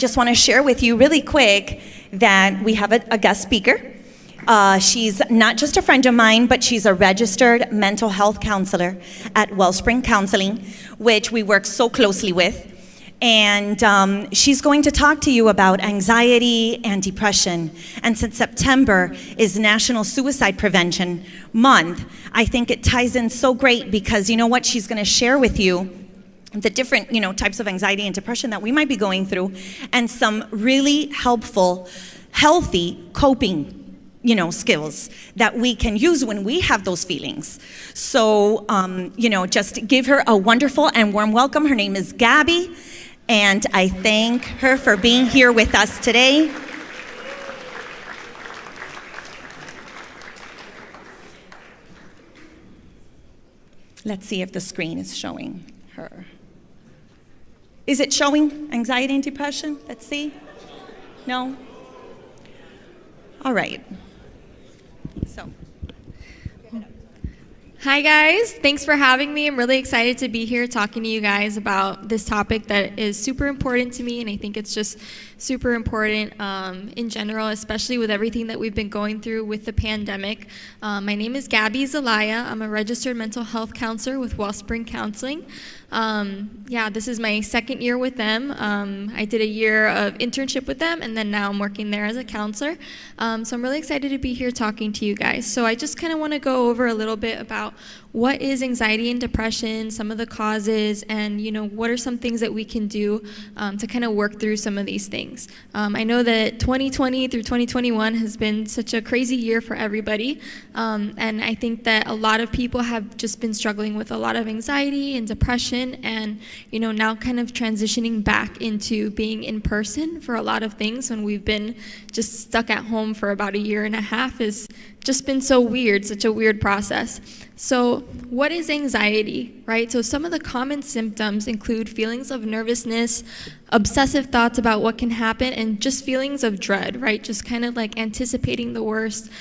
just want to share with you really quick that we have a guest speaker. She's not just a friend of mine, but she's a registered mental health counselor at Wellspring Counseling, which we work so closely with. And she's going to talk to you about anxiety and depression. And since September is National Suicide Prevention Month, I think it ties in so great because you know what? She's going to share with you the different, types of anxiety and depression that we might be going through and some really helpful, healthy coping skills that we can use when we have those feelings. So, just give her a wonderful and warm welcome. Her name is Gabby, and I thank her for being here with us today. Let's see if the screen is showing her. Is it showing anxiety and depression? Let's see. No? All right. So. Hi guys, thanks for having me. I'm really excited to be here talking to you guys about this topic that is super important to me, and I think it's just super important in general, especially with everything that we've been going through with the pandemic. My name is Gabby Zelaya. I'm a registered mental health counselor with Wellspring Counseling. This is my second year with them. I did a year of internship with them, and then now I'm working there as a counselor. So I'm really excited to be here talking to you guys. So I just kind of want to go over a little bit about what is anxiety and depression, some of the causes, and what are some things that we can do to kind of work through some of these things. I know that 2020 through 2021 has been such a crazy year for everybody, and I think that a lot of people have just been struggling with a lot of anxiety and depression, and now kind of transitioning back into being in person for a lot of things when we've been just stuck at home for about a year and a half has just been so weird, such a weird process. So what is anxiety, right? So some of the common symptoms include feelings of nervousness, obsessive thoughts about what can happen, and just feelings of dread, right? Just kind of like anticipating the worst,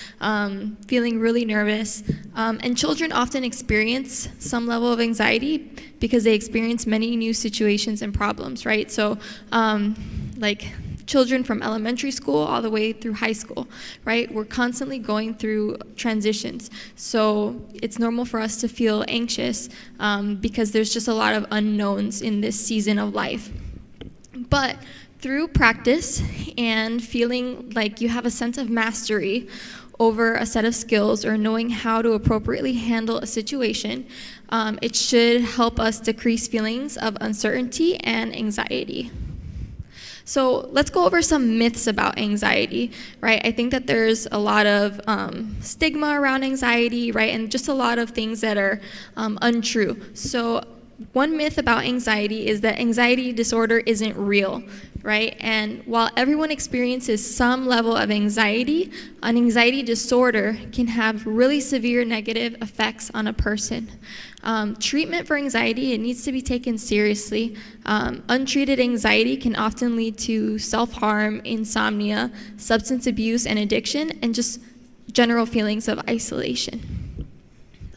feeling really nervous. And children often experience some level of anxiety because they experience many new situations and problems, right? So children from elementary school all the way through high school, right? We're constantly going through transitions. So it's normal for us to feel anxious because there's just a lot of unknowns in this season of life. But through practice and feeling like you have a sense of mastery over a set of skills or knowing how to appropriately handle a situation, it should help us decrease feelings of uncertainty and anxiety. So let's go over some myths about anxiety, right? I think that there's a lot of stigma around anxiety, right? And just a lot of things that are untrue. So one myth about anxiety is that anxiety disorder isn't real, right? And while everyone experiences some level of anxiety, an anxiety disorder can have really severe negative effects on a person. Treatment for anxiety, it needs to be taken seriously. Untreated anxiety can often lead to self-harm, insomnia, substance abuse and addiction, and just general feelings of isolation.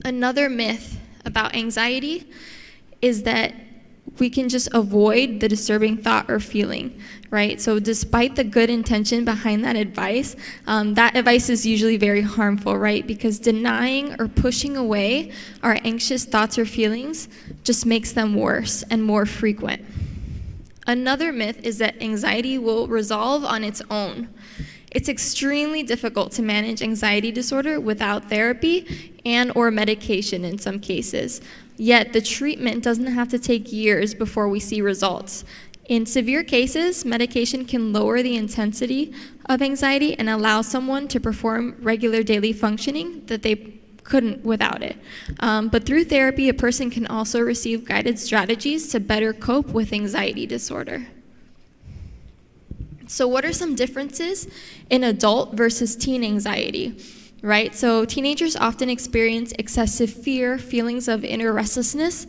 Another myth about anxiety is that we can just avoid the disturbing thought or feeling, right? So despite the good intention behind that advice is usually very harmful, right? Because denying or pushing away our anxious thoughts or feelings just makes them worse and more frequent. Another myth is that anxiety will resolve on its own. It's extremely difficult to manage anxiety disorder without therapy and or medication in some cases. Yet the treatment doesn't have to take years before we see results. In severe cases, medication can lower the intensity of anxiety and allow someone to perform regular daily functioning that they couldn't without it. But through therapy, a person can also receive guided strategies to better cope with anxiety disorder. So what are some differences in adult versus teen anxiety? Right? So teenagers often experience excessive fear, feelings of inner restlessness,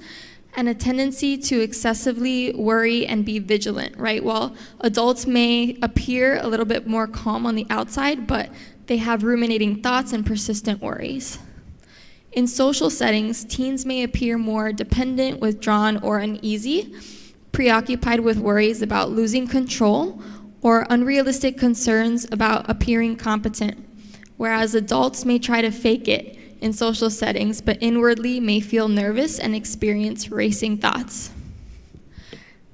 and a tendency to excessively worry and be vigilant, right? While adults may appear a little bit more calm on the outside, but they have ruminating thoughts and persistent worries. In social settings, teens may appear more dependent, withdrawn, or uneasy, preoccupied with worries about losing control or unrealistic concerns about appearing competent, whereas adults may try to fake it in social settings, but inwardly may feel nervous and experience racing thoughts.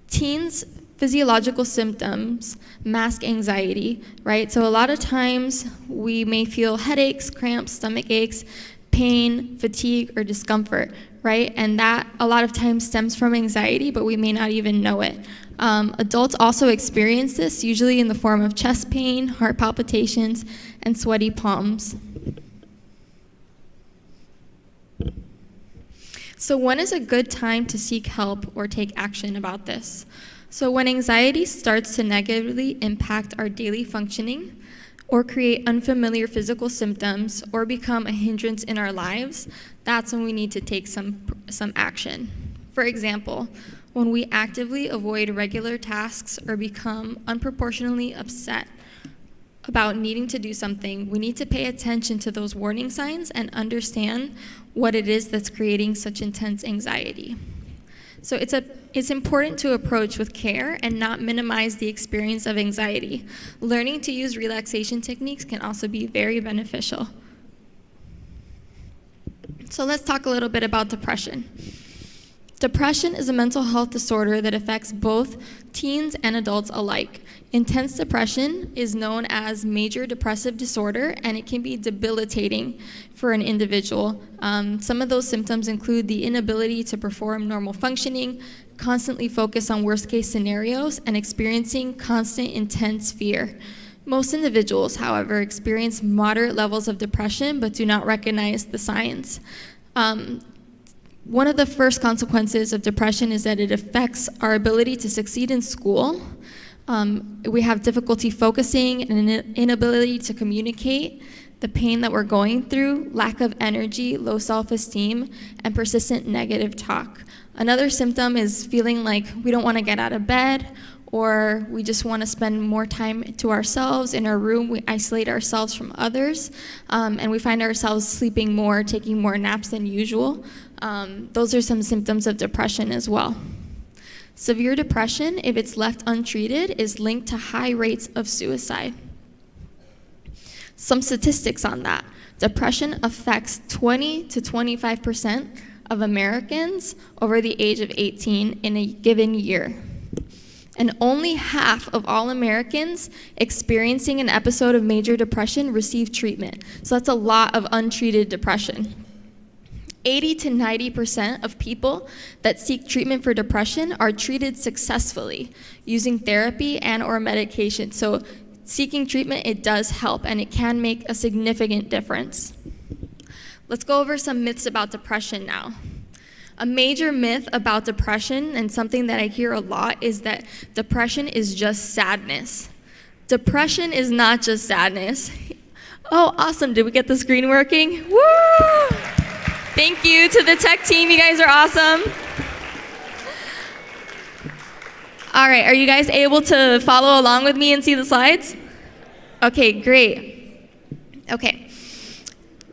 Teens' physiological symptoms mask anxiety, right? So a lot of times we may feel headaches, cramps, stomach aches, pain, fatigue, or discomfort, right? And that a lot of times stems from anxiety, but we may not even know it. Adults also experience this, usually in the form of chest pain, heart palpitations, and sweaty palms. So when is a good time to seek help or take action about this? So when anxiety starts to negatively impact our daily functioning or create unfamiliar physical symptoms or become a hindrance in our lives, that's when we need to take some action. For example, when we actively avoid regular tasks or become unproportionately upset about needing to do something, we need to pay attention to those warning signs and understand what it is that's creating such intense anxiety. So it's important to approach with care and not minimize the experience of anxiety. Learning to use relaxation techniques can also be very beneficial. So let's talk a little bit about depression. Depression is a mental health disorder that affects both teens and adults alike. Intense depression is known as major depressive disorder, and it can be debilitating for an individual. Some of those symptoms include the inability to perform normal functioning, constantly focus on worst-case scenarios, and experiencing constant intense fear. Most individuals, however, experience moderate levels of depression but do not recognize the signs. One of the first consequences of depression is that it affects our ability to succeed in school. We have difficulty focusing and an inability to communicate the pain that we're going through, lack of energy, low self-esteem, and persistent negative talk. Another symptom is feeling like we don't want to get out of bed, or we just want to spend more time to ourselves in our room. We isolate ourselves from others, and we find ourselves sleeping more, taking more naps than usual. Those are some symptoms of depression as well. Severe depression, if it's left untreated, is linked to high rates of suicide. Some statistics on that. Depression affects 20 to 25% of Americans over the age of 18 in a given year. And only half of all Americans experiencing an episode of major depression receive treatment. So that's a lot of untreated depression. 80 to 90% of people that seek treatment for depression are treated successfully using therapy and or medication. So seeking treatment, it does help, and it can make a significant difference. Let's go over some myths about depression now. A major myth about depression, and something that I hear a lot, is that depression is just sadness. Depression is not just sadness. Oh, awesome, did we get the screen working? Woo! Thank you to the tech team, you guys are awesome. All right, are you guys able to follow along with me and see the slides? Okay, great. Okay,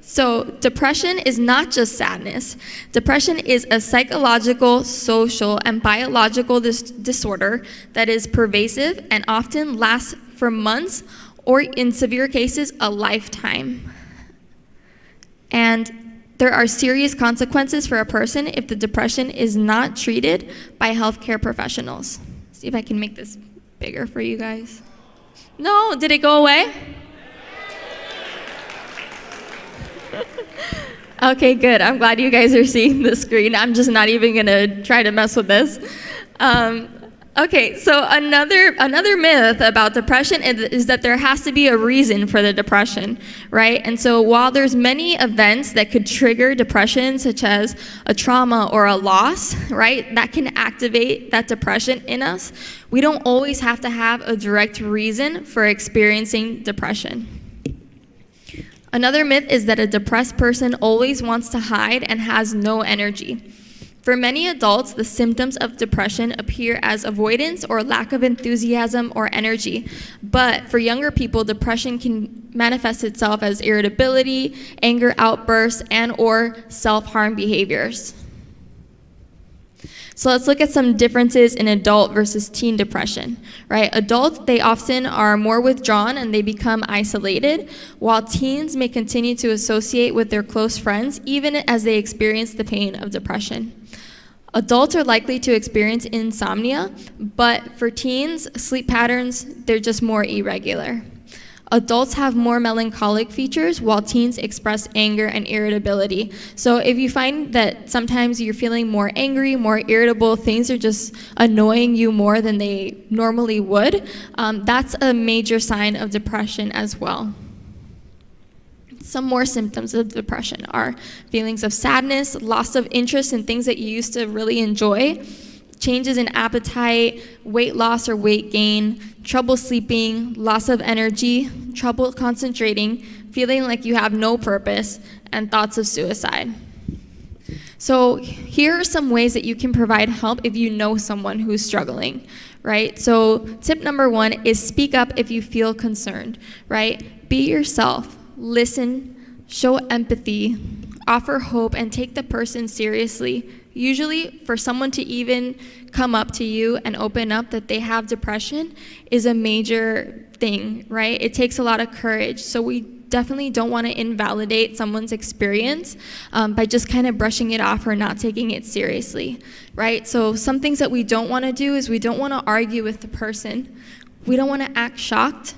so depression is not just sadness. Depression is a psychological, social, and biological disorder that is pervasive and often lasts for months or, in severe cases, a lifetime. And there are serious consequences for a person if the depression is not treated by healthcare professionals. See if I can make this bigger for you guys. No, did it go away? Okay, good. I'm glad you guys are seeing the screen. I'm just not even gonna try to mess with this. Okay, so another myth about depression is that there has to be a reason for the depression, right? And so while there's many events that could trigger depression, such as a trauma or a loss, right, that can activate that depression in us, we don't always have to have a direct reason for experiencing depression. Another myth is that a depressed person always wants to hide and has no energy. For many adults, the symptoms of depression appear as avoidance or lack of enthusiasm or energy. But for younger people, depression can manifest itself as irritability, anger outbursts, and or self-harm behaviors. So let's look at some differences in adult versus teen depression, right? Adults, they often are more withdrawn and they become isolated, while teens may continue to associate with their close friends even as they experience the pain of depression. Adults are likely to experience insomnia, but for teens, sleep patterns, they're just more irregular. Adults have more melancholic features, while teens express anger and irritability. So if you find that sometimes you're feeling more angry, more irritable, things are just annoying you more than they normally would, that's a major sign of depression as well. Some more symptoms of depression are feelings of sadness, loss of interest in things that you used to really enjoy, changes in appetite, weight loss or weight gain, trouble sleeping, loss of energy, trouble concentrating, feeling like you have no purpose, and thoughts of suicide. So here are some ways that you can provide help if you know someone who's struggling, right? So tip number 1 is speak up if you feel concerned, right? Be yourself, listen, show empathy, offer hope, and take the person seriously. Usually, for someone to even come up to you and open up that they have depression is a major thing, right? It takes a lot of courage. So we definitely don't want to invalidate someone's experience by just kind of brushing it off or not taking it seriously, right? So some things that we don't want to do is we don't want to argue with the person. We don't want to act shocked.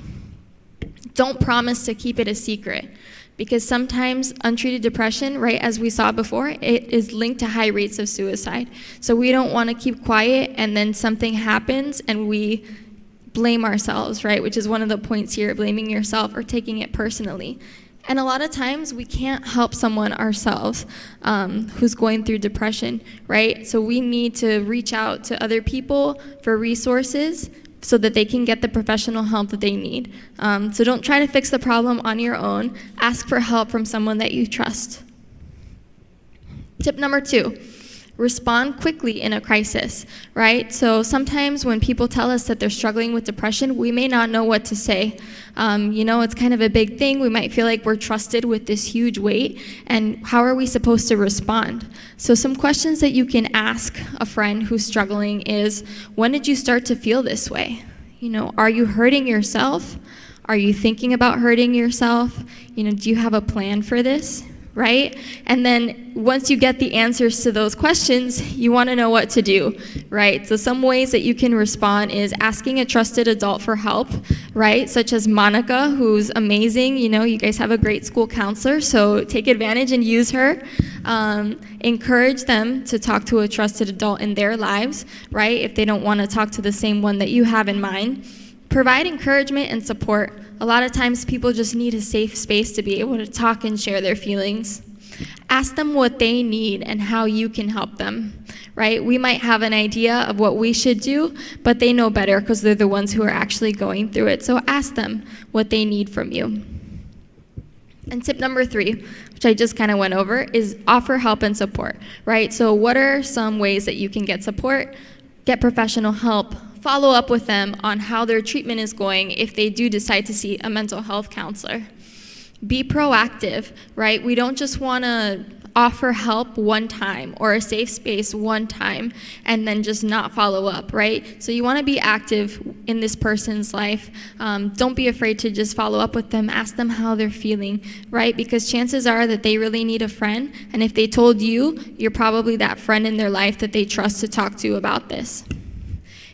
Don't promise to keep it a secret. Because sometimes untreated depression, right, as we saw before, it is linked to high rates of suicide. So we don't want to keep quiet and then something happens and we blame ourselves, right, which is one of the points here, blaming yourself or taking it personally. And a lot of times we can't help someone ourselves who's going through depression, right? So we need to reach out to other people for resources so that they can get the professional help that they need. So don't try to fix the problem on your own. Ask for help from someone that you trust. Tip number 2, respond quickly in a crisis, right? So sometimes when people tell us that they're struggling with depression, we may not know what to say. It's kind of a big thing. We might feel like we're trusted with this huge weight, and how are we supposed to respond? So some questions that you can ask a friend who's struggling is, when did you start to feel this way? Are you hurting yourself? Are you thinking about hurting yourself? Do you have a plan for this? Right? And then once you get the answers to those questions, you want to know what to do, right? So some ways that you can respond is asking a trusted adult for help, right? Such as Monica, who's amazing. You guys have a great school counselor, so take advantage and use her. Encourage them to talk to a trusted adult in their lives, right? If they don't want to talk to the same one that you have in mind. Provide encouragement and support. A lot of times people just need a safe space to be able to talk and share their feelings. Ask them what they need and how you can help them, right? We might have an idea of what we should do, but they know better because they're the ones who are actually going through it. So ask them what they need from you. And tip number 3, which I just kind of went over, is offer help and support, right? So what are some ways that you can get support, get professional help, follow up with them on how their treatment is going if they do decide to see a mental health counselor. Be proactive, right? We don't just want to offer help one time or a safe space one time and then just not follow up, right? So you want to be active in this person's life. Don't be afraid to just follow up with them. Ask them how they're feeling, right? Because chances are that they really need a friend, and if they told you, you're probably that friend in their life that they trust to talk to about this.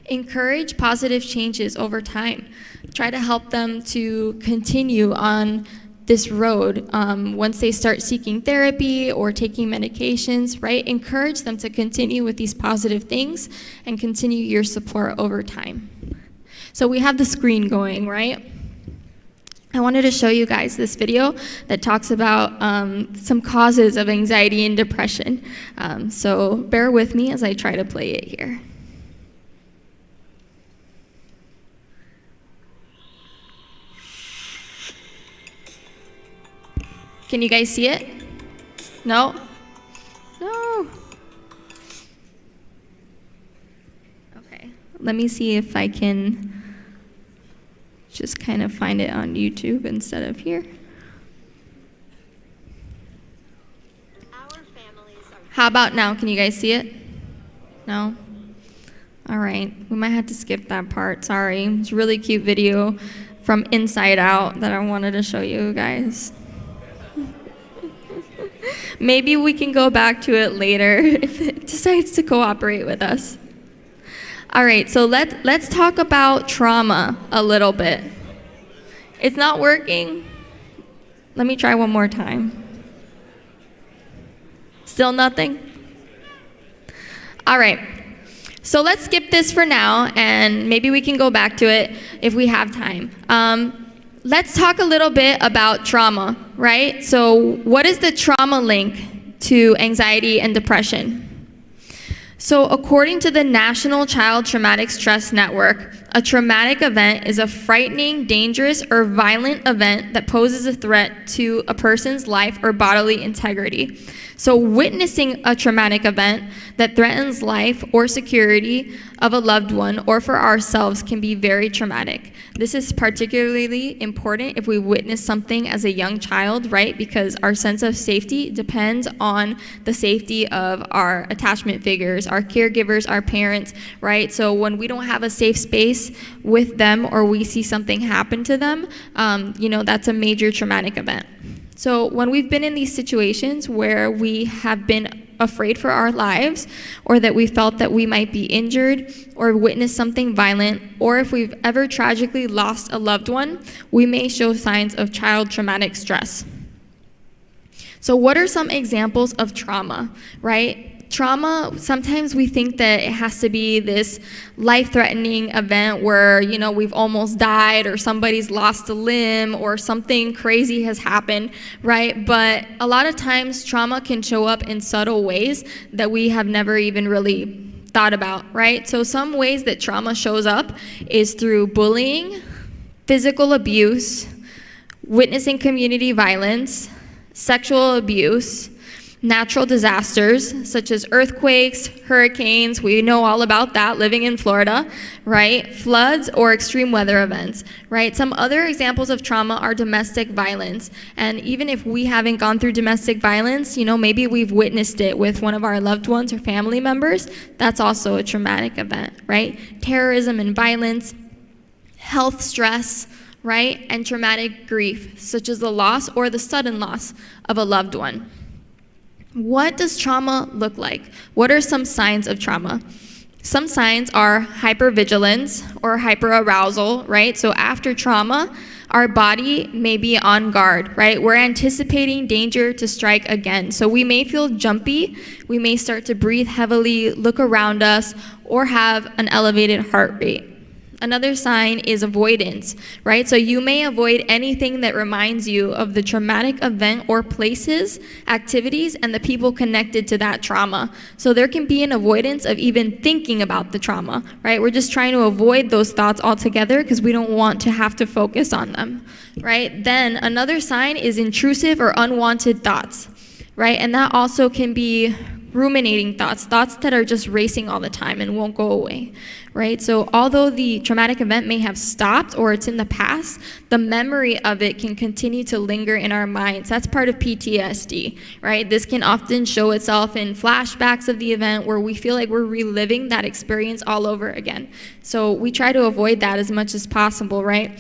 Encourage positive changes over time. Try to help them to continue on this road once they start seeking therapy or taking medications, right? Encourage them to continue with these positive things and continue your support over time. So we have the screen going, right? I wanted to show you guys this video that talks about some causes of anxiety and depression. So bear with me as I try to play it here. Can you guys see it? No? No. Okay, let me see if I can just kind of find it on YouTube instead of here. How about now? Can you guys see it? No? All right, we might have to skip that part, sorry. It's a really cute video from Inside Out that I wanted to show you guys. Maybe we can go back to it later if it decides to cooperate with us. All right, so let's talk about trauma a little bit. It's not working. Let me try one more time. Still nothing? All right. So let's skip this for now, and maybe we can go back to it if we have time. Let's talk a little bit about trauma, right? So what is the trauma link to anxiety and depression? So according to the National Child Traumatic Stress Network, a traumatic event is a frightening, dangerous, or violent event that poses a threat to a person's life or bodily integrity. So witnessing a traumatic event that threatens life or security of a loved one or for ourselves can be very traumatic. This is particularly important if we witness something as a young child, right? Because our sense of safety depends on the safety of our attachment figures, our caregivers, our parents, right? So when we don't have a safe space with them or we see something happen to them, that's a major traumatic event. So when we've been in these situations where we have been afraid for our lives, or that we felt that we might be injured or witnessed something violent, or if we've ever tragically lost a loved one, we may show signs of child traumatic stress. So what are some examples of trauma, right? Trauma, sometimes we think that it has to be this life-threatening event where, we've almost died or somebody's lost a limb or something crazy has happened, right? But a lot of times trauma can show up in subtle ways that we have never even really thought about, right? So some ways that trauma shows up is through bullying, physical abuse, witnessing community violence, sexual abuse, natural disasters such as earthquakes, hurricanes, we know all about that living in Florida, right? Floods or extreme weather events, right? Some other examples of trauma are domestic violence. And even if we haven't gone through domestic violence, maybe we've witnessed it with one of our loved ones or family members. That's also a traumatic event, right? Terrorism and violence, health stress, right? And traumatic grief, such as the loss or the sudden loss of a loved one. What does trauma look like? What are some signs of trauma? Some signs are hypervigilance or hyperarousal, right? So after trauma, our body may be on guard, right? We're anticipating danger to strike again. So we may feel jumpy, we may start to breathe heavily, look around us, or have an elevated heart rate. Another sign is avoidance, right? So you may avoid anything that reminds you of the traumatic event or places, activities, and the people connected to that trauma. So there can be an avoidance of even thinking about the trauma, right? We're just trying to avoid those thoughts altogether because we don't want to have to focus on them, right? Then another sign is intrusive or unwanted thoughts, right? And that also can be ruminating thoughts that are just racing all the time and won't go away, right? So although the traumatic event may have stopped or it's in the past, the memory of it can continue to linger in our minds. That's part of PTSD, right? This can often show itself in flashbacks of the event where we feel like we're reliving that experience all over again. So we try to avoid that as much as possible, right?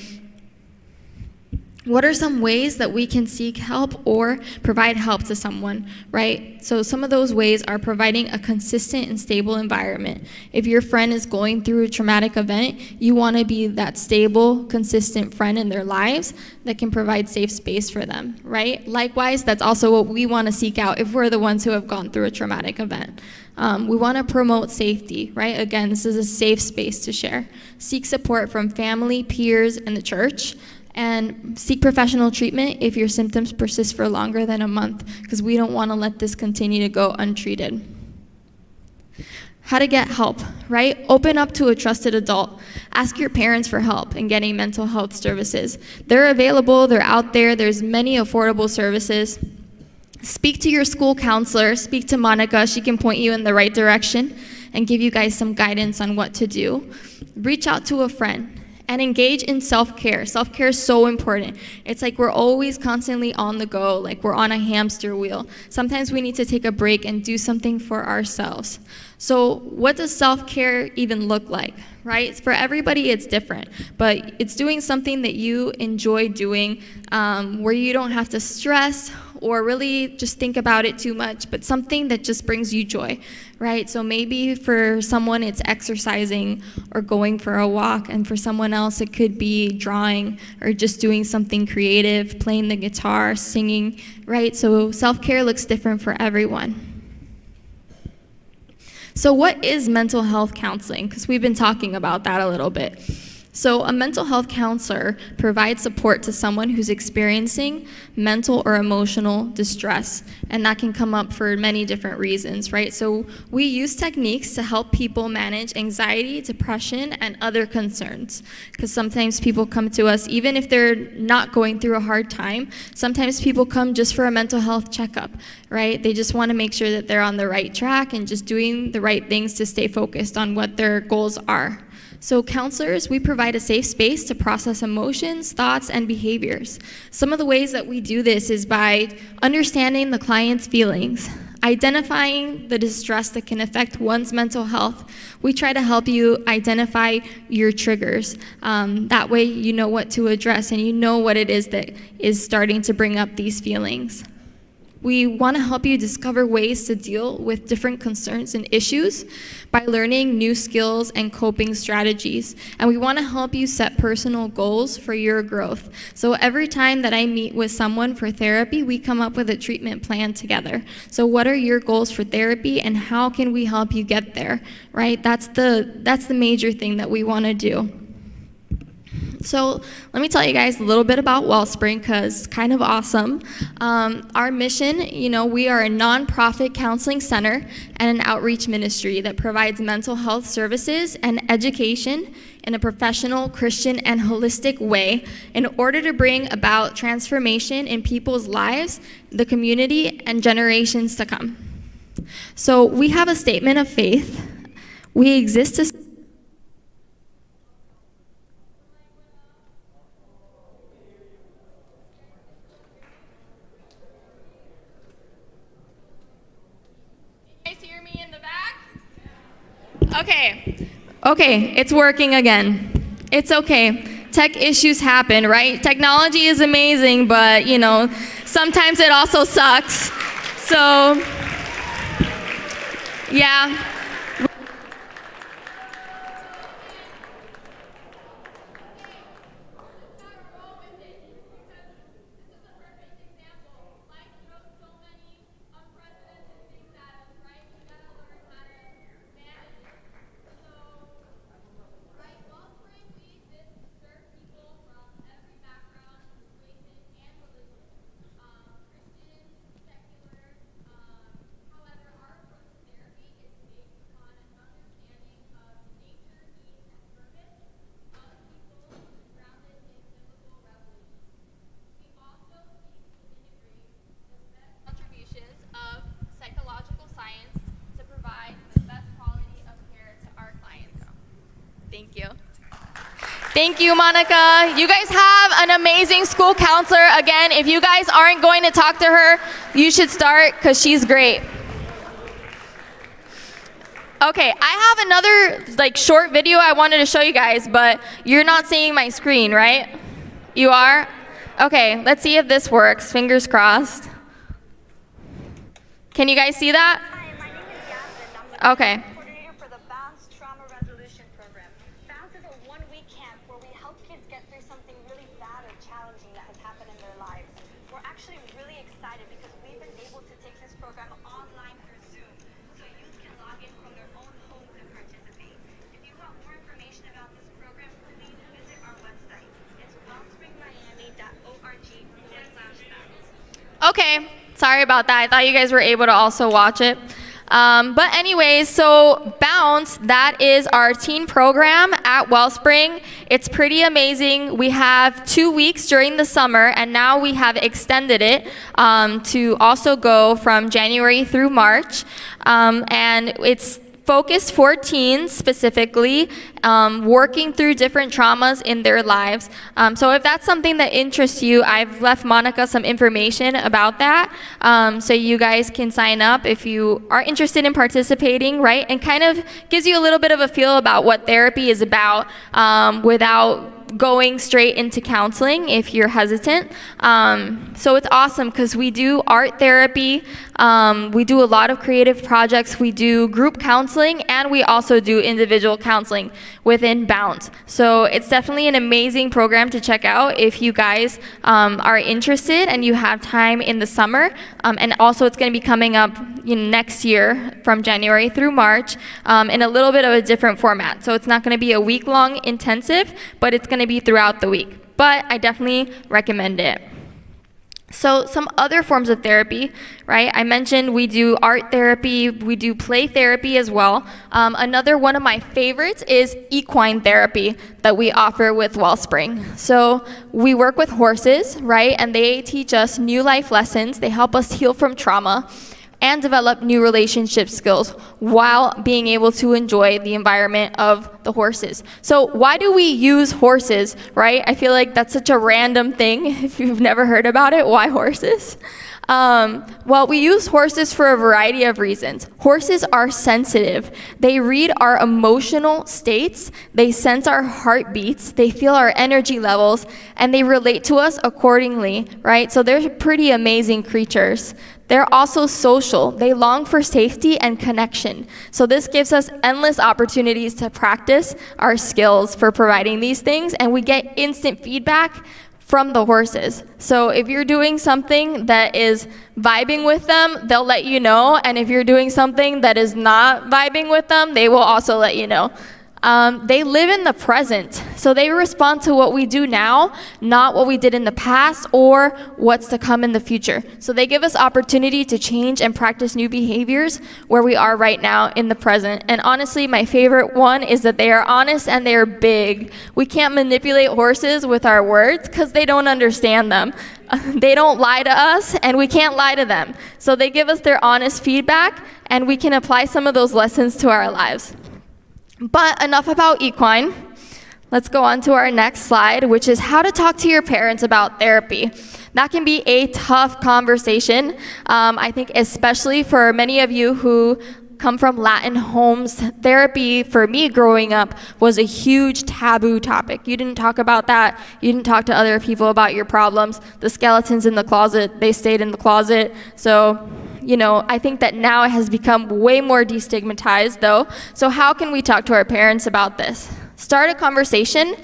What are some ways that we can seek help or provide help to someone, right? So some of those ways are providing a consistent and stable environment. If your friend is going through a traumatic event, you want to be that stable, consistent friend in their lives that can provide safe space for them, right? Likewise, that's also what we want to seek out if we're the ones who have gone through a traumatic event. We want to promote safety, right? Again, this is a safe space to share. Seek support from family, peers, and the church. And seek professional treatment if your symptoms persist for longer than a month, because we don't want to let this continue to go untreated. How to get help, right? Open up to a trusted adult. Ask your parents for help in getting mental health services. They're available, they're out there, there's many affordable services. Speak to your school counselor, speak to Monica, she can point you in the right direction and give you guys some guidance on what to do. Reach out to a friend. And engage in self-care. Self-care is so important. It's like we're always constantly on the go, like we're on a hamster wheel. Sometimes we need to take a break and do something for ourselves. So what does self-care even look like, right? For everybody, it's different, but it's doing something that you enjoy doing, where you don't have to stress or really just think about it too much, but something that just brings you joy, right? So maybe for someone it's exercising or going for a walk, and for someone else it could be drawing or just doing something creative, playing the guitar, singing, right? So self-care looks different for everyone. So what is mental health counseling? Because we've been talking about that a little bit. So a mental health counselor provides support to someone who's experiencing mental or emotional distress, and that can come up for many different reasons, right? So we use techniques to help people manage anxiety, depression, and other concerns, because sometimes people come to us even if they're not going through a hard time. Sometimes people come just for a mental health checkup, right? They just want to make sure that they're on the right track and just doing the right things to stay focused on what their goals are. So counselors, we provide a safe space to process emotions, thoughts, and behaviors. Some of the ways that we do this is by understanding the client's feelings, identifying the distress that can affect one's mental health. We try to help you identify your triggers. That way you know what to address and you know what it is that is starting to bring up these feelings. We want to help you discover ways to deal with different concerns and issues by learning new skills and coping strategies. And we want to help you set personal goals for your growth. So every time that I meet with someone for therapy, we come up with a treatment plan together. So what are your goals for therapy and how can we help you get there, right? That's the major thing that we want to do. So let me tell you guys a little bit about Wellspring, because it's kind of awesome. Our mission, we are a nonprofit counseling center and an outreach ministry that provides mental health services and education in a professional, Christian, and holistic way in order to bring about transformation in people's lives, the community, and generations to come. So we have a statement of faith. We exist to Okay, it's working again. It's okay. Tech issues happen, right? Technology is amazing, but sometimes it also sucks. So, yeah. Thank you, Monica. You guys have an amazing school counselor. Again, if you guys aren't going to talk to her, you should start because she's great. Okay, I have another short video I wanted to show you guys, but you're not seeing my screen, right? You are? Okay, let's see if this works. Fingers crossed. Can you guys see that? Hi, my name is Gabby. Okay. Coordinator for the Bounce Trauma Resolution Program. Bounce is a one-week camp where we help kids get through something really bad or challenging that has happened in their lives. We're actually really excited because we've been able to take this program online through Zoom, so youth can log in from their own homes and participate. If you want more information about this program, please visit our website. It's wellspringmiami.org/bounce. Okay, sorry about that. I thought you guys were able to also watch it. But anyways, so Bounce, that is our teen program at Wellspring. It's pretty amazing. We have 2 weeks during the summer, and now we have extended it to also go from January through March. And it's focused for teens specifically, working through different traumas in their lives. So if that's something that interests you, I've left Monica some information about that, so you guys can sign up if you are interested in participating, right? And kind of gives you a little bit of a feel about what therapy is about, without going straight into counseling if you're hesitant. So it's awesome because we do art therapy, we do a lot of creative projects, we do group counseling, and we also do individual counseling within Bounds. So it's definitely an amazing program to check out if you guys are interested and you have time in the summer. And also it's going to be coming up next year from January through March, in a little bit of a different format. So it's not going to be a week-long intensive, but it's going to be throughout the week. But I definitely recommend it. So some other forms of therapy, right? I mentioned we do art therapy, we do play therapy as well. Another one of my favorites is equine therapy that we offer with Wellspring. So we work with horses, right? And they teach us new life lessons. They help us heal from trauma and develop new relationship skills while being able to enjoy the environment of the horses. So why do we use horses, right? I feel like that's such a random thing if you've never heard about it. Why horses? Well, we use horses for a variety of reasons. Horses are sensitive. They read our emotional states, they sense our heartbeats, they feel our energy levels, and they relate to us accordingly, right? So they're pretty amazing creatures. They're also social. They long for safety and connection. So this gives us endless opportunities to practice our skills for providing these things, and we get instant feedback from the horses. So if you're doing something that is vibing with them, they'll let you know, and if you're doing something that is not vibing with them, they will also let you know. They live in the present, so they respond to what we do now, not what we did in the past or what's to come in the future. So they give us opportunity to change and practice new behaviors where we are right now in the present. And honestly, my favorite one is that they are honest and they are big. We can't manipulate horses with our words because they don't understand them. They don't lie to us, and we can't lie to them. So they give us their honest feedback, and we can apply some of those lessons to our lives. But enough about equine. Let's go on to our next slide, which is how to talk to your parents about therapy. That can be a tough conversation. I think especially for many of you who come from Latin homes, therapy for me growing up was a huge taboo topic. You didn't talk about that. You didn't talk to other people about your problems. The skeletons in the closet, they stayed in the closet. So I think that now it has become way more destigmatized, though. So how can we talk to our parents about this? Start a conversation,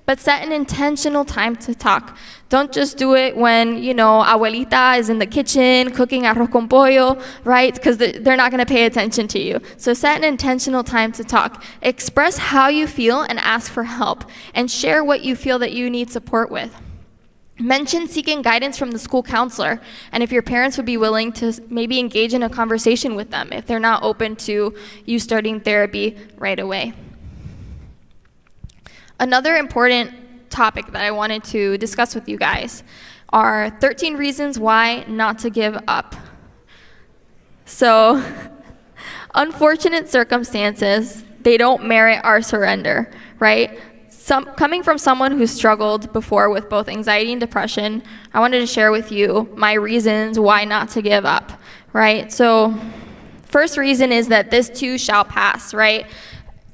but set an intentional time to talk. Don't just do it when, abuelita is in the kitchen cooking arroz con pollo, right? Because they're not going to pay attention to you. So set an intentional time to talk. Express how you feel and ask for help. And share what you feel that you need support with. Mention seeking guidance from the school counselor, and if your parents would be willing to maybe engage in a conversation with them if they're not open to you starting therapy right away. Another important topic that I wanted to discuss with you guys are 13 reasons why not to give up. So, unfortunate circumstances, they don't merit our surrender, right? Coming from someone who struggled before with both anxiety and depression, I wanted to share with you my reasons why not to give up, right? So, first reason is that this too shall pass, right?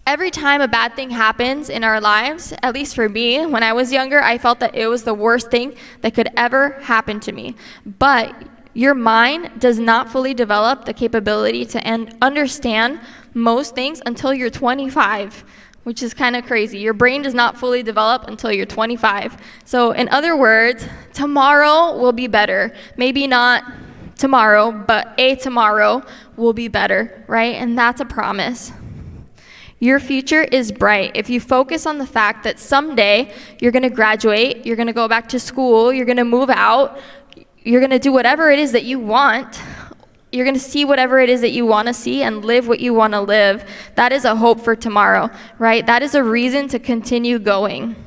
Every time a bad thing happens in our lives, at least for me, when I was younger, I felt that it was the worst thing that could ever happen to me. But your mind does not fully develop the capability to understand most things until you're 25. Which is kind of crazy. Your brain does not fully develop until you're 25. So in other words, tomorrow will be better. Maybe not tomorrow, but a tomorrow will be better, right? And that's a promise. Your future is bright if you focus on the fact that someday you're going to graduate, you're going to go back to school, you're going to move out, you're going to do whatever it is that you want. You're going to see whatever it is that you want to see and live what you want to live. That is a hope for tomorrow, right? That is a reason to continue going.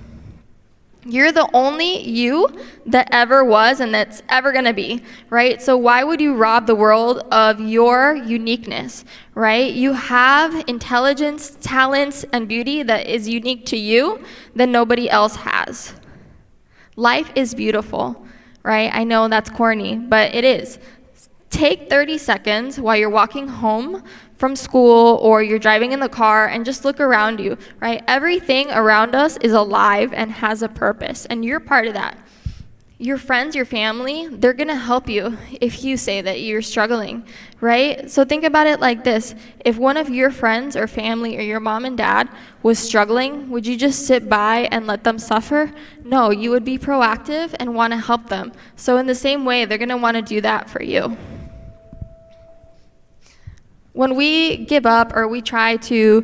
You're the only you that ever was and that's ever going to be, right? So why would you rob the world of your uniqueness, right? You have intelligence, talents, and beauty that is unique to you that nobody else has. Life is beautiful, right? I know that's corny, but it is. Take 30 seconds while you're walking home from school or you're driving in the car and just look around you, right? Everything around us is alive and has a purpose, and you're part of that. Your friends, your family, they're gonna help you if you say that you're struggling, right? So think about it like this. If one of your friends or family or your mom and dad was struggling, would you just sit by and let them suffer? No, you would be proactive and wanna help them. So in the same way, they're gonna wanna do that for you. When we give up or we try to,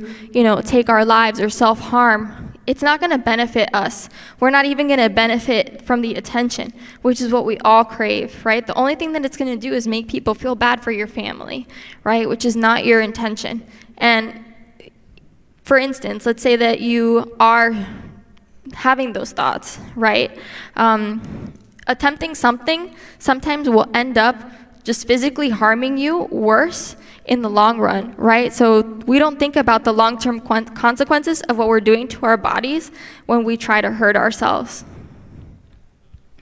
take our lives or self-harm, it's not going to benefit us. We're not even going to benefit from the attention, which is what we all crave, right? The only thing that it's going to do is make people feel bad for your family, right? Which is not your intention. And for instance, let's say that you are having those thoughts, right? Attempting something sometimes will end up just physically harming you worse in the long run, right? So we don't think about the long-term consequences of what we're doing to our bodies when we try to hurt ourselves.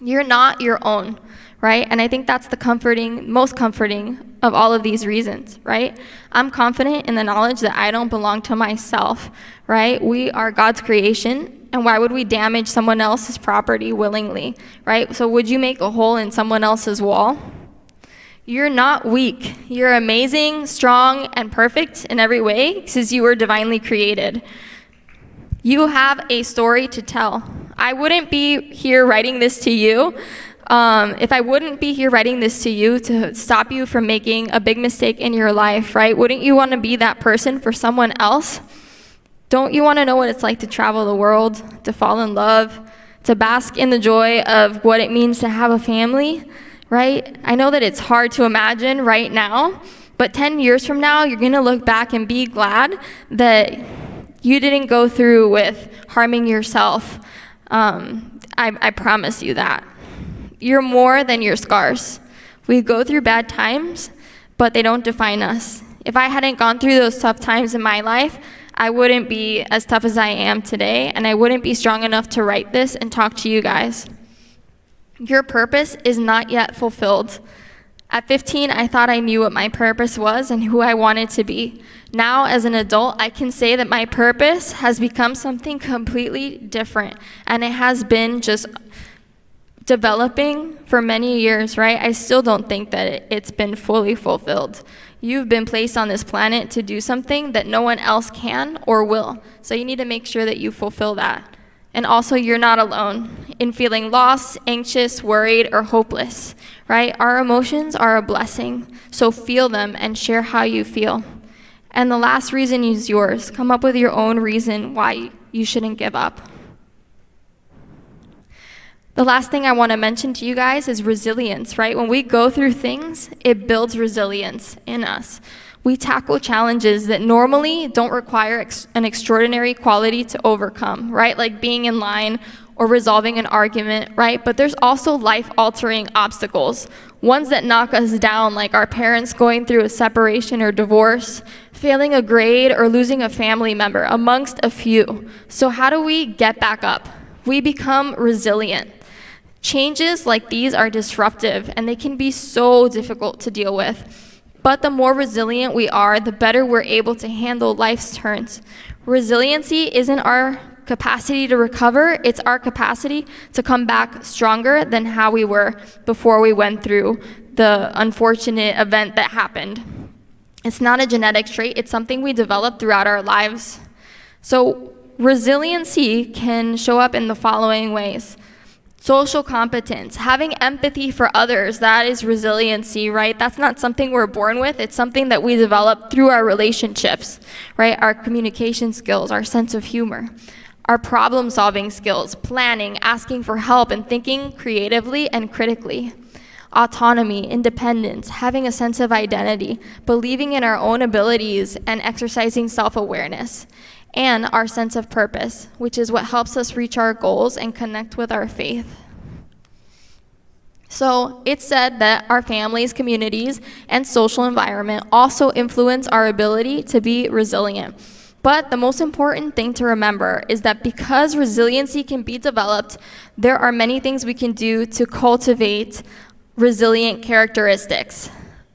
You're not your own, right? And I think that's the most comforting of all of these reasons, right? I'm confident in the knowledge that I don't belong to myself, right? We are God's creation, and why would we damage someone else's property willingly, right? So would you make a hole in someone else's wall? You're not weak. You're amazing, strong, and perfect in every way because you were divinely created. You have a story to tell. I wouldn't be here writing this to you if I wouldn't be here writing this to you to stop you from making a big mistake in your life, right? Wouldn't you want to be that person for someone else? Don't you want to know what it's like to travel the world, to fall in love, to bask in the joy of what it means to have a family? Right? I know that it's hard to imagine right now, but 10 years from now, you're going to look back and be glad that you didn't go through with harming yourself. I promise you that. You're more than your scars. We go through bad times, but they don't define us. If I hadn't gone through those tough times in my life, I wouldn't be as tough as I am today, and I wouldn't be strong enough to write this and talk to you guys. Your purpose is not yet fulfilled. At 15, I thought I knew what my purpose was and who I wanted to be. Now, as an adult, I can say that my purpose has become something completely different, and it has been just developing for many years, right? I still don't think that it's been fully fulfilled. You've been placed on this planet to do something that no one else can or will, so you need to make sure that you fulfill that. And also, you're not alone in feeling lost, anxious, worried, or hopeless, right? Our emotions are a blessing, so feel them and share how you feel. And the last reason is yours. Come up with your own reason why you shouldn't give up. The last thing I want to mention to you guys is resilience, right? When we go through things, it builds resilience in us. We tackle challenges that normally don't require an extraordinary quality to overcome, right? Like being in line or resolving an argument, right? But there's also life-altering obstacles, ones that knock us down, like our parents going through a separation or divorce, failing a grade, or losing a family member, amongst a few. So how do we get back up? We become resilient. Changes like these are disruptive, and they can be so difficult to deal with. But the more resilient we are, the better we're able to handle life's turns. Resiliency isn't our capacity to recover, it's our capacity to come back stronger than how we were before we went through the unfortunate event that happened. It's not a genetic trait, it's something we develop throughout our lives. So resiliency can show up in the following ways. Social competence, having empathy for others, that is resiliency, right? That's not something we're born with, it's something that we develop through our relationships, right? Our communication skills, our sense of humor, our problem-solving skills, planning, asking for help, and thinking creatively and critically. Autonomy, independence, having a sense of identity, believing in our own abilities, and exercising self-awareness. and our sense of purpose, which is what helps us reach our goals and connect with our faith. So it's said that our families, communities, and social environment also influence our ability to be resilient. But the most important thing to remember is that because resiliency can be developed, there are many things we can do to cultivate resilient characteristics,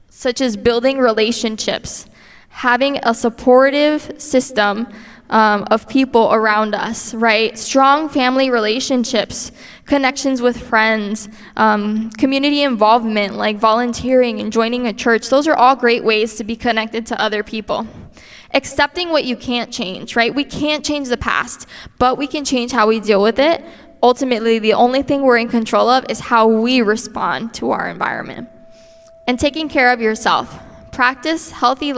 such as building relationships, having a supportive system of people around us, right? Strong family relationships, connections with friends, community involvement like volunteering and joining a church. Those are all great ways to be connected to other people. Accepting what you can't change, right? We can't change the past, but we can change how we deal with it. Ultimately, the only thing we're in control of is how we respond to our environment. And taking care of yourself. Practicing a healthy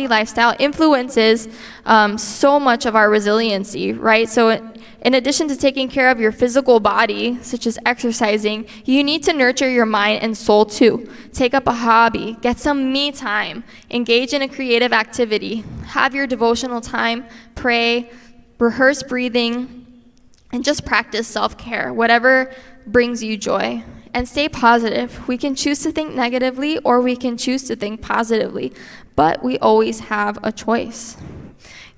lifestyle influences so much of our resiliency, right? So in addition to taking care of your physical body, such as exercising, you need to nurture your mind and soul too. Take up a hobby, get some me time, engage in a creative activity, have your devotional time, pray, rehearse breathing, and just practice self-care, whatever brings you joy. And stay positive. We can choose to think negatively or we can choose to think positively, but we always have a choice.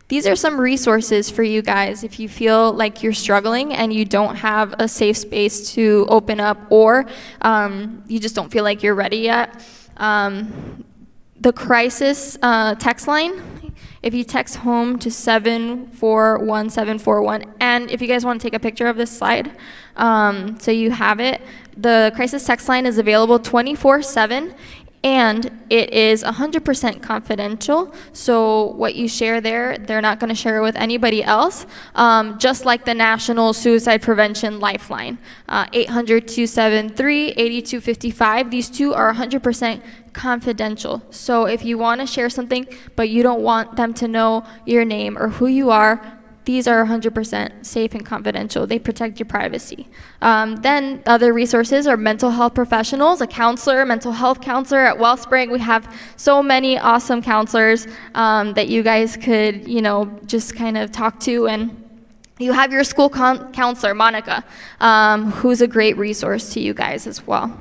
These are some resources for you guys if you feel like you're struggling and you don't have a safe space to open up, or you just don't feel like you're ready yet. The crisis text line, if you text home to 741-741, and if you guys want to take a picture of this slide, so you have it, the crisis text line is available 24/7, and it is 100% confidential. So what you share there, they're not going to share it with anybody else, just like the National Suicide Prevention Lifeline, 800-273-8255. These two are 100% confidential. So if you want to share something, but you don't want them to know your name or who you are, these are 100% safe and confidential. They protect your privacy. Then other resources are mental health professionals, a counselor, mental health counselor at Wellspring. We have so many awesome counselors that you guys could, just kind of talk to. And you have your school counselor, Monica, who's a great resource to you guys as well.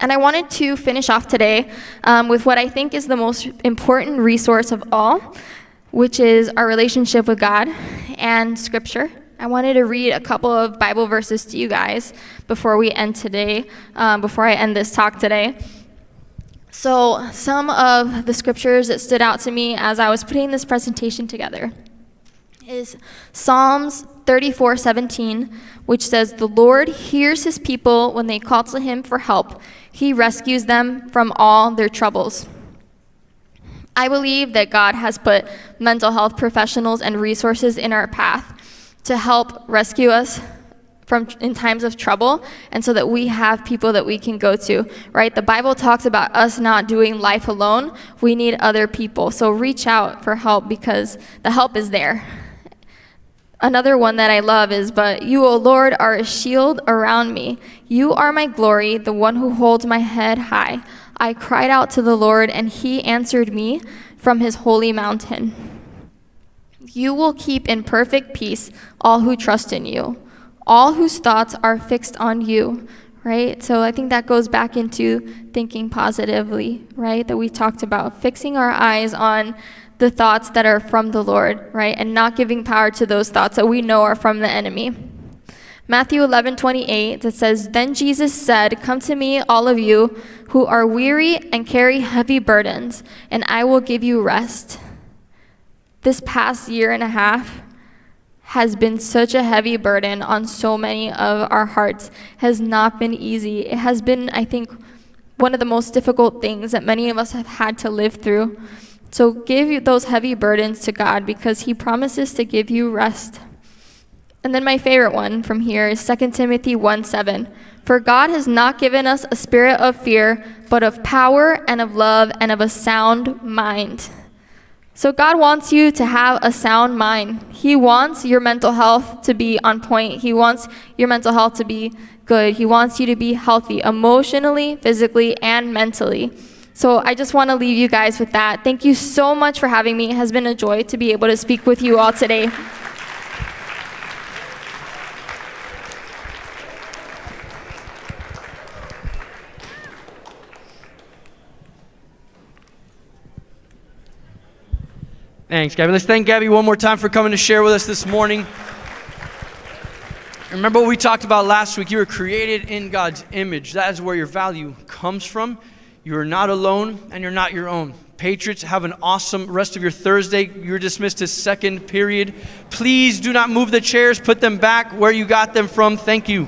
And I wanted to finish off today with what I think is the most important resource of all, which is our relationship with God and Scripture. I wanted to read a couple of Bible verses to you guys before we end today, before I end this talk today. So some of the scriptures that stood out to me as I was putting this presentation together is Psalms 34:17, which says, "The Lord hears his people when they call to him for help. He rescues them from all their troubles." I believe that God has put mental health professionals and resources in our path to help rescue us in times of trouble, and so that we have people that we can go to, right? The Bible talks about us not doing life alone. We need other people. So reach out for help because the help is there. Another one that I love is, "But you, O Lord, are a shield around me. You are my glory, the one who holds my head high. I cried out to the Lord, and he answered me from his holy mountain. You will keep in perfect peace all who trust in you, all whose thoughts are fixed on you," right? So I think that goes back into thinking positively, right? That we talked about, fixing our eyes on the thoughts that are from the Lord, right? And not giving power to those thoughts that we know are from the enemy. Matthew 11:28, that says, "Then Jesus said, 'Come to me, all of you who are weary and carry heavy burdens, and I will give you rest.'" This past year and a half has been such a heavy burden on so many of our hearts. Has not been easy. It has been, I think, one of the most difficult things that many of us have had to live through. So give those heavy burdens to God because he promises to give you rest. And then my favorite one from here is 2 Timothy 1:7. "For God has not given us a spirit of fear, but of power and of love and of a sound mind." So God wants you to have a sound mind. He wants your mental health to be on point. He wants your mental health to be good. He wants you to be healthy emotionally, physically, and mentally. So I just want to leave you guys with that. Thank you so much for having me. It has been a joy to be able to speak with you all today. Thanks, Gabby. Let's thank Gabby one more time for coming to share with us this morning. Remember what we talked about last week. You were created in God's image. That is where your value comes from. You are not alone, and you're not your own. Patriots, have an awesome rest of your Thursday. You're dismissed to second period. Please do not move the chairs. Put them back where you got them from. Thank you.